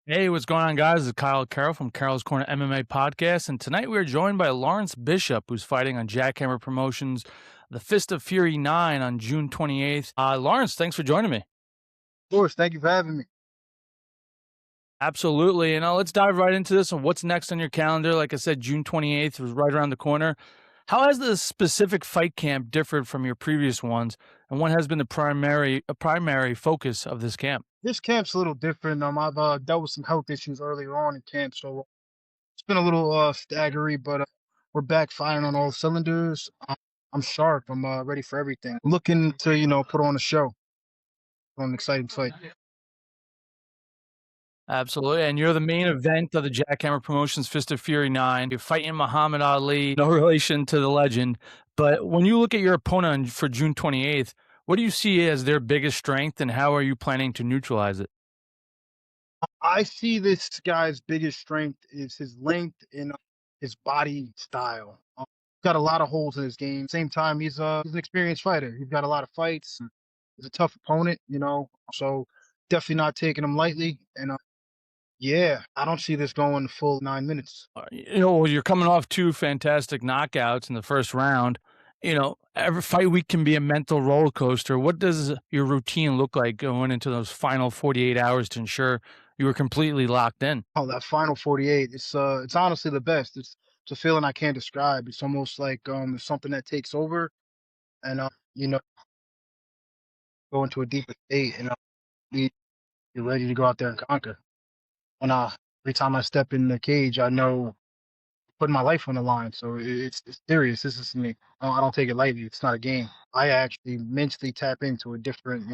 Hey, what's going on, guys? It's Carroll from Carroll's Corner MMA podcast, and tonight we are joined by Lawrence Bishop, who's fighting on Jackhammer Promotions, the Fist of Fury 9 on June 28th. Lawrence, thanks for joining me. Of course, thank you for having me. Absolutely, and let's dive right into this. And what's next on your calendar? Like I said, June 28th was right around the corner. How has the specific fight camp differed from your previous ones, and what has been the primary focus of this camp? This camp's a little different. I've dealt with some health issues earlier on in camp, so it's been a little staggery, but we're back firing on all cylinders. I'm sharp. I'm ready for everything. Looking to put on a show, put on an exciting fight. Absolutely, and you're the main event of the Jackhammer Promotions Fist of Fury 9. You're fighting Muhammad Ali, no relation to the legend. But when you look at your opponent for June 28th, what do you see as their biggest strength, and how are you planning to neutralize it? I see this guy's biggest strength is his length and his body style. Got a lot of holes in his game. Same time, he's an experienced fighter. He's got a lot of fights. He's a tough opponent, So definitely not taking him lightly. And yeah, I don't see this going the full 9 minutes. You're coming off two fantastic knockouts in the first round. Every fight week can be a mental roller coaster. What does your routine look like going into those final 48 hours to ensure you were completely locked in? Oh, that final 48, it's honestly the best. It's a feeling I can't describe. It's almost like it's something that takes over and go into a deeper state and be you're ready to go out there and conquer. And every time I step in the cage, I know putting my life on the line. So it's serious. This is me. I don't take it lightly. It's not a game. I actually mentally tap into a different,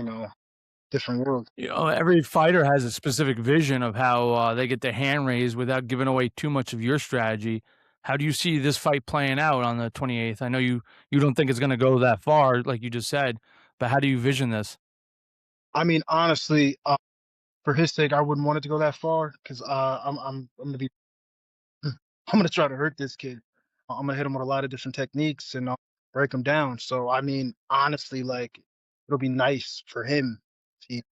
different world. Every fighter has a specific vision of how they get their hand raised without giving away too much of your strategy. How do you see this fight playing out on the 28th? I know you don't think it's going to go that far, like you just said, but how do you vision this? I mean, honestly, for his sake, I wouldn't want it to go that far because I'm gonna be I'm gonna try to hurt this kid. I'm gonna hit him with a lot of different techniques and break him down. So I mean, honestly, like it'll be nice for him if he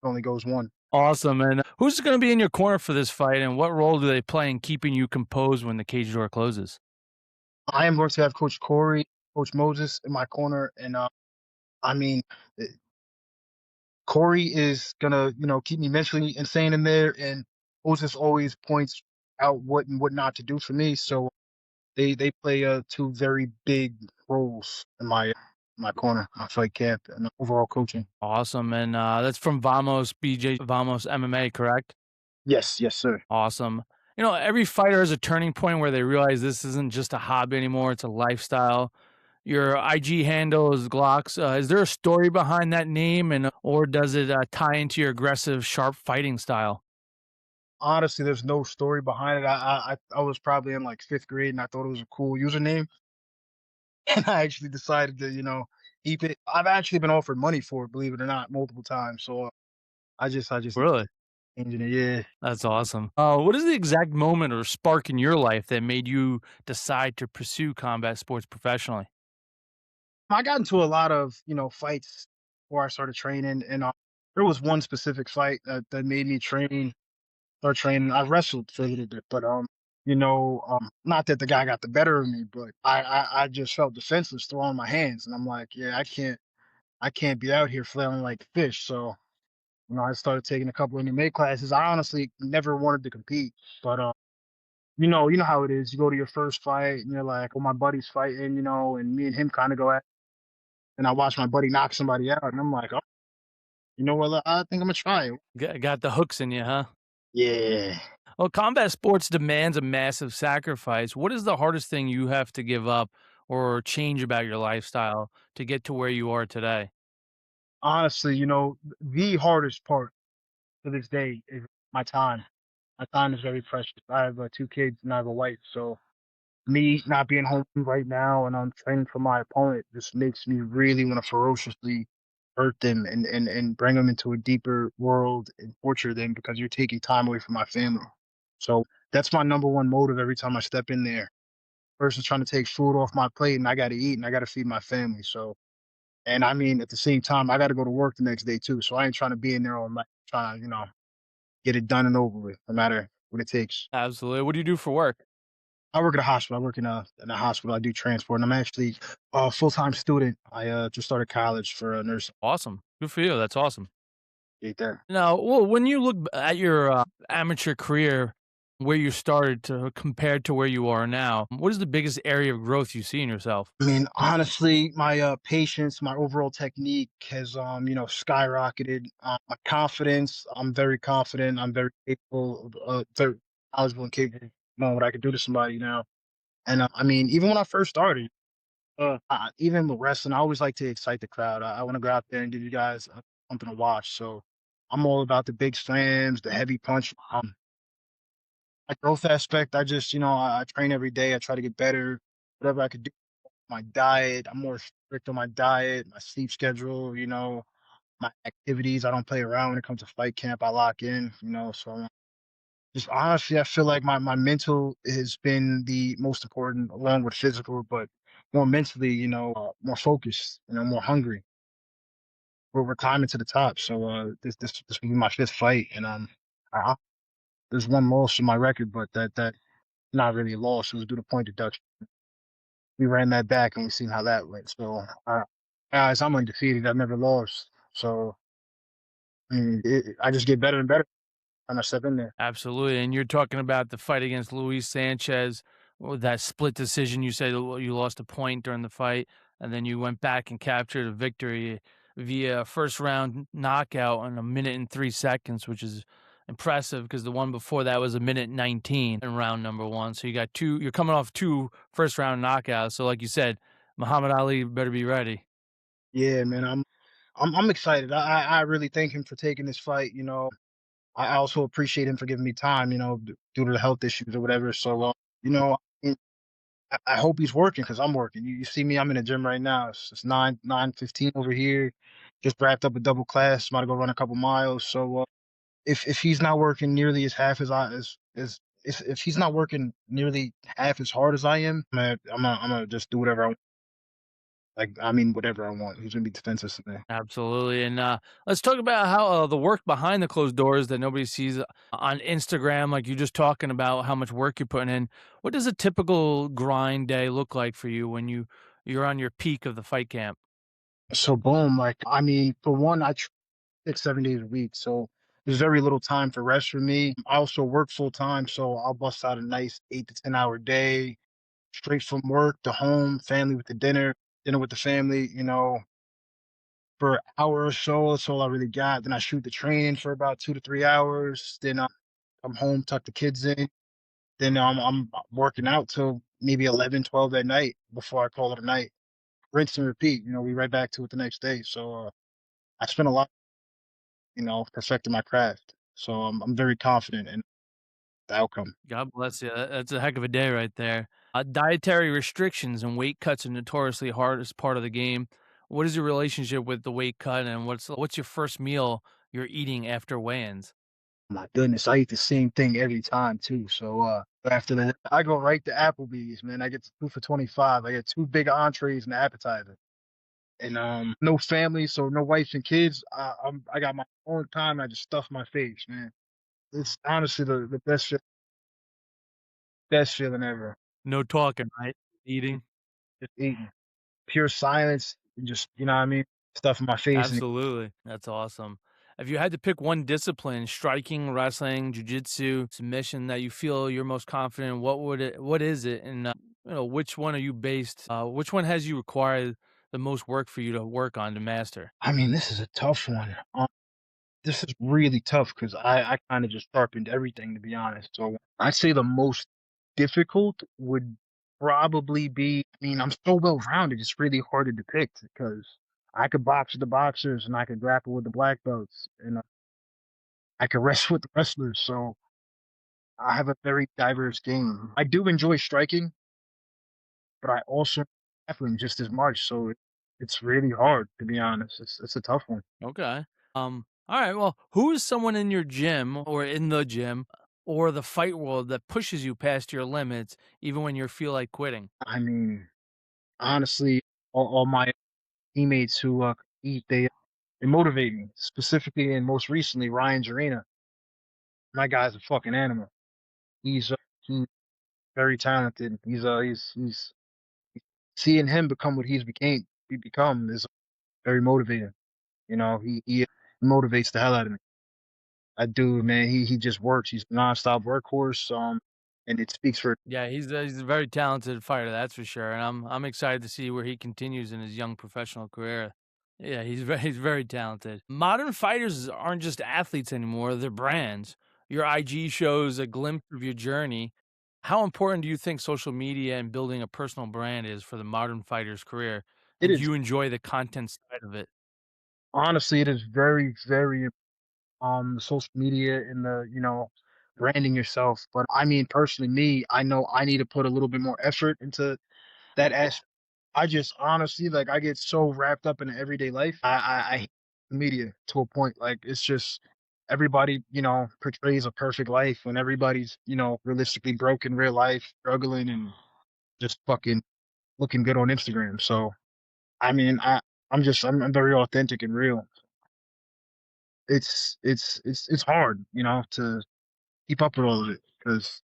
only goes one. Awesome. And who's going to be in your corner for this fight, and what role do they play in keeping you composed when the cage door closes? I am going to have Coach Corey, Coach Moses in my corner, and I mean, eh, Corey is gonna keep me mentally insane in there, and Moses always points out what and what not to do for me. So they play two very big roles in my corner, my fight camp, and overall coaching. Awesome. And that's from Vamos, BJ Vamos MMA, correct? Yes, yes, sir. Awesome. Every fighter has a turning point where they realize this isn't just a hobby anymore, it's a lifestyle. Your IG handle is Glocks. Is there a story behind that name, and or does it tie into your aggressive, sharp fighting style? Honestly, there's no story behind it. I was probably in like fifth grade, and I thought it was a cool username, and I actually decided to keep it. I've actually been offered money for it, believe it or not, multiple times. So I just Really? changing it. Yeah. That's awesome. What is the exact moment or spark in your life that made you decide to pursue combat sports professionally? I got into a lot of, fights before I started training, and there was one specific fight that made me start training. I wrestled for a little bit, but not that the guy got the better of me, but I just felt defenseless throwing my hands, and I'm like, yeah, I can't be out here flailing like a fish. So I started taking a couple of MMA classes. I honestly never wanted to compete, but you know how it is. You go to your first fight, and you're like, "Oh, my buddy's fighting," and me and him kind of go at. And I watch my buddy knock somebody out, and I'm like, "Oh, you know what? I think I'm gonna try it." Got the hooks in you, huh? Yeah. Well, combat sports demands a massive sacrifice. What is the hardest thing you have to give up or change about your lifestyle to get to where you are today? Honestly, the hardest part to this day is my time. My time is very precious. I have two kids and I have a wife, so me not being home right now and I'm training for my opponent just makes me really want to ferociously hurt them and bring them into a deeper world and torture them because you're taking time away from my family. So that's my number one motive every time I step in there. Person's trying to take food off my plate and I got to eat and I got to feed my family. So, and I mean, at the same time, I got to go to work the next day too. So I ain't trying to be in there all night trying to, get it done and over with, no matter what it takes. Absolutely. What do you do for work? I work at a hospital. I work in a hospital. I do transport, and I'm actually a full-time student. I just started college for nursing. Awesome. Good for you. That's awesome. Right there. Now, well, when you look at your amateur career, where you started to compared to where you are now, what is the biggest area of growth you see in yourself? I mean, honestly, my patience, my overall technique has skyrocketed. My confidence, I'm very confident. I'm very capable, very knowledgeable and capable of knowing what I could do to somebody now. And I mean, even when I first started, even with wrestling, I always like to excite the crowd. I want to go out there and give you guys something to watch. So I'm all about the big slams, the heavy punch. My growth aspect, I just, I train every day. I try to get better, whatever I could do. My diet, I'm more strict on my diet, my sleep schedule, my activities. I don't play around when it comes to fight camp. I lock in, so just honestly, I feel like my mental has been the most important along with physical, but more mentally, more focused, more hungry. We're climbing to the top. So this will be my fifth fight, and I, there's one loss in my record, but that not really a loss. It was due to point deduction. We ran that back and we seen how that went. So guys, I'm undefeated. I've never lost. So I mean, I just get better and better when I step in there. Absolutely. And you're talking about the fight against Luis Sanchez, or that split decision. You said you lost a point during the fight, and then you went back and captured a victory via a first round knockout in 1 minute and 3 seconds, which is impressive because the one before that was 1 minute 19 in round number one. So you got two, you're coming off two first round knockouts. So, like you said, Muhammad Ali better be ready. Yeah, man, I'm excited. I really thank him for taking this fight. I also appreciate him for giving me time. Due to the health issues or whatever. So you know, I hope he's working because I'm working. You see me, I'm in the gym right now. It's 9:15 over here. Just wrapped up a double class. About to go run a couple miles. So if he's not working nearly as half as I as if he's not working nearly half as hard as I am, I'm gonna just do whatever I want. Like I mean, whatever I want. He's gonna be defenseless today. Absolutely. And let's talk about how the work behind the closed doors that nobody sees on Instagram, like you're just talking about how much work you're putting in. What does a typical grind day look like for you when you're on your peak of the fight camp? So boom, like I mean, for one, 6 7 days a week, so there's very little time for rest for me. I also work full time, so I'll bust out a nice 8 to 10 hour day, straight from work to home, family with the dinner with the family, for an hour or so. That's all I really got. Then I shoot the training for about 2 to 3 hours. Then I'm home, tuck the kids in. Then I'm working out till maybe 11, 12 at night before I call it a night. Rinse and repeat. We right back to it the next day. So I spent a lot, perfecting my craft. So I'm very confident in the outcome. God bless you. That's a heck of a day right there. Dietary restrictions and weight cuts are notoriously hardest part of the game. What is your relationship with the weight cut, and what's your first meal you're eating after weigh-ins? My goodness, I eat the same thing every time too. So after that, I go right to Applebee's, man. I get two for 25. I get two big entrees and an appetizer. And no family, so no wife and kids. I got my own time. I just stuff my face, man. It's honestly the best feeling ever. No talking, right? Eating. Just eating, pure silence, and just what I mean, stuff in my face. And Absolutely. That's awesome. If you had to pick one discipline, striking, wrestling, jujitsu, submission that you feel you're most confident in, what is it? And which one are you based which one has you required the most work for you to work on to master? I mean, this is a tough one. This is really tough because I kind of just sharpened everything to be honest. So I'd say the most difficult would probably be. I mean, I'm so well rounded. It's really hard to depict because I could box with the boxers and I could grapple with the black belts and I could wrestle with the wrestlers. So I have a very diverse game. I do enjoy striking, but I also grappling just as much. So it's really hard to be honest. It's a tough one. Okay. All right. Well, who is someone in your gym or in the gym or the fight world that pushes you past your limits even when you feel like quitting? I mean, honestly, all my teammates who compete, they motivate me specifically and most recently Ryan Jarena. My guy's a fucking animal. He's he's very talented. He's seeing him become what he become is very motivating. You know, he motivates the hell out of me. That dude, man, he just works. He's a nonstop workhorse. And it speaks for Yeah, he's a very talented fighter, that's for sure, and I'm excited to see where he continues in his young professional career. Yeah, he's very talented. Modern fighters aren't just athletes anymore, they're brands. Your IG shows a glimpse of your journey. How important do you think social media and building a personal brand is for the modern fighter's career? it And do is you enjoy the content side of it? honestly it is very very the social media and the branding yourself. But I mean personally, me, I know I need to put a little bit more effort into that aspect. I just honestly like I get so wrapped up in everyday life. I hate the media to a point. Like it's just everybody, portrays a perfect life when everybody's, realistically broke in real life, struggling and just fucking looking good on Instagram. So I mean, I'm very authentic and real. It's hard, to keep up with all of it because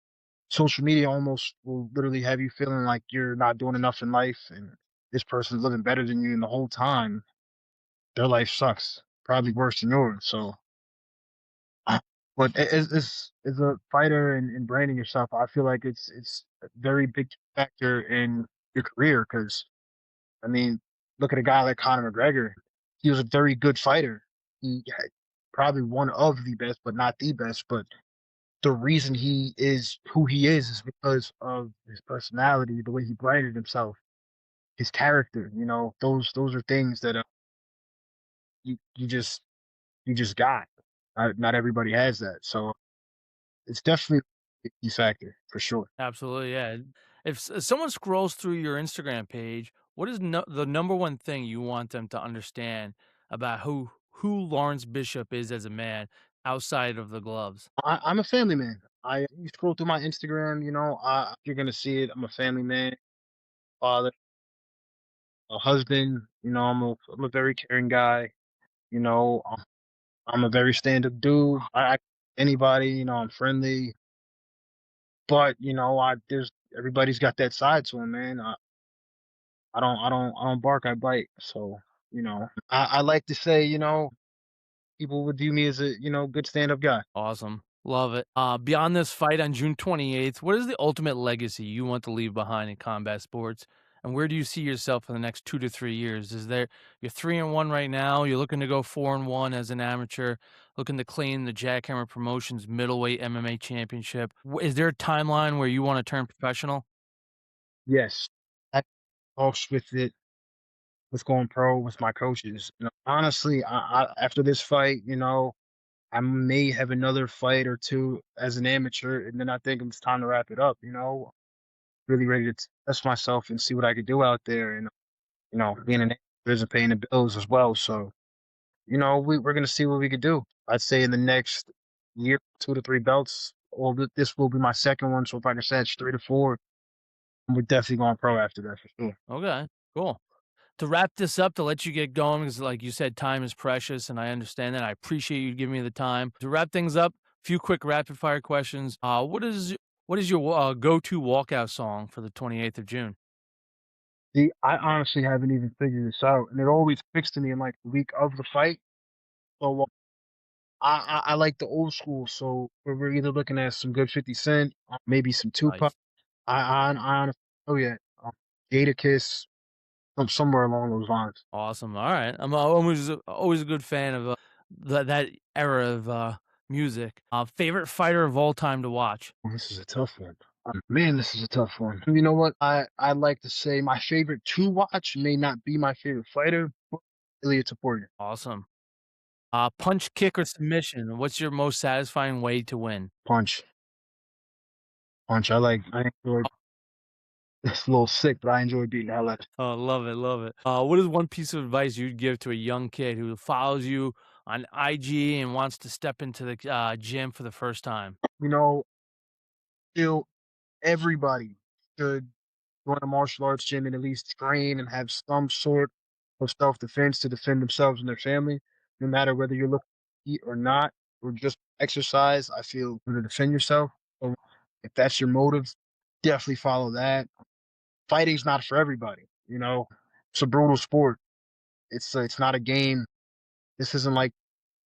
social media almost will literally have you feeling like you're not doing enough in life and this person's living better than you and the whole time their life sucks, probably worse than yours. So, but as a fighter and branding yourself, I feel like it's a very big factor in your career because I mean, look at a guy like Conor McGregor. He was a very good fighter. He had probably one of the best, but not the best. But the reason he is who he is because of his personality, the way he branded himself, his character. Those are things that you you just got. Not everybody has that, so it's definitely a key factor for sure. Absolutely, yeah. If someone scrolls through your Instagram page, what is the number one thing you want them to understand about who Lawrence Bishop is as a man outside of the gloves? I'm a family man. You scroll through my Instagram, you're gonna see it. I'm a family man, father, a husband. I'm a very caring guy. You know, um, I'm a very stand up dude. I anybody. I'm friendly, but I there's everybody's got that side to him, man. I don't bark, I bite. So I like to say, people would view me as a good stand up guy. Awesome. Love it. Beyond this fight on June 28th, what is the ultimate legacy you want to leave behind in combat sports? And where do you see yourself in the next 2 to 3 years? You're 3-1 right now. You're looking to go 4-1 as an amateur, looking to claim the Jackhammer Promotions middleweight MMA championship. Is there a timeline where you want to turn professional? Yes, I talks with it with going pro with my coaches. Honestly, after this fight, I may have another fight or two as an amateur, and then I think it's time to wrap it up. Really ready to test myself and see what I could do out there, and being an amateur isn't paying the bills as well. So we're gonna see what we could do. I'd say in the next year, 2 to 3 belts. This will be my second one, so if I can snatch 3 to 4, we're definitely going pro after that for sure. Okay, cool. To wrap this up, to let you get going, because like you said, time is precious, and I understand that. I appreciate you giving me the time. To wrap things up, a few quick rapid fire questions. What is your go-to walkout song for the 28th of June? See, I honestly haven't even figured this out, and it always fixed to me in like the week of the fight. So I like the old school. So we're either looking at some good 50 Cent, maybe some Tupac. Nice. I honestly, oh yeah, Jada Kiss, somewhere along those lines. Awesome. All right. I'm always a good fan of that era of music. Favorite fighter of all time to watch? Well, this is a tough one. Man, this is a tough one. You know what? I like to say my favorite to watch may not be my favorite fighter, but Ilya Taporia. Awesome. Punch, kick, or submission? What's your most satisfying way to win? Punch, punch. I enjoy. It's a little sick, but I enjoy beating the hell out of. Oh, love it, love it. What is one piece of advice you'd give to a young kid who follows you on IG and wants to step into the gym for the first time? You know, Feel everybody should join a martial arts gym and at least train and have some sort of self defense to defend themselves and their family, no matter whether you're looking to eat or not. or just exercise, I feel to defend yourself. So if that's your motive, definitely follow that. Fighting's not for everybody. It's a brutal sport. It's not a game. This isn't like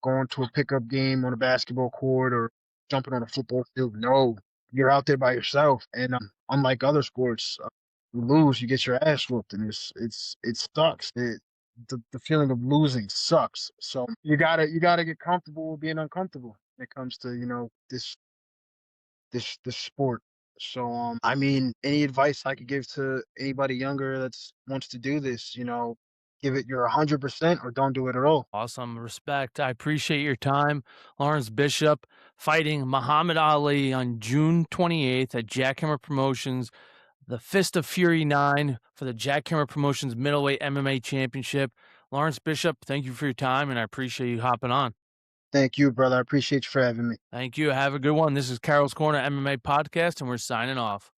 going to a pickup game on a basketball court or jumping on a football field. No, you're out there by yourself. And unlike other sports, you lose, you get your ass whooped, and it sucks. The feeling of losing sucks. So you gotta get comfortable with being uncomfortable when it comes to this sport. So I mean, any advice I could give to anybody younger that's wants to do this, give it your 100% or don't do it at all. Awesome. Respect. I appreciate your time. Lawrence Bishop fighting Muhammad Ali on June 28th at Jackhammer Promotions, the Fist of Fury 9 for the Jackhammer Promotions Middleweight MMA Championship. Lawrence Bishop, thank you for your time, and I appreciate you hopping on. Thank you, brother. I appreciate you for having me. Thank you. Have a good one. This is Carroll's Corner MMA Podcast, and we're signing off.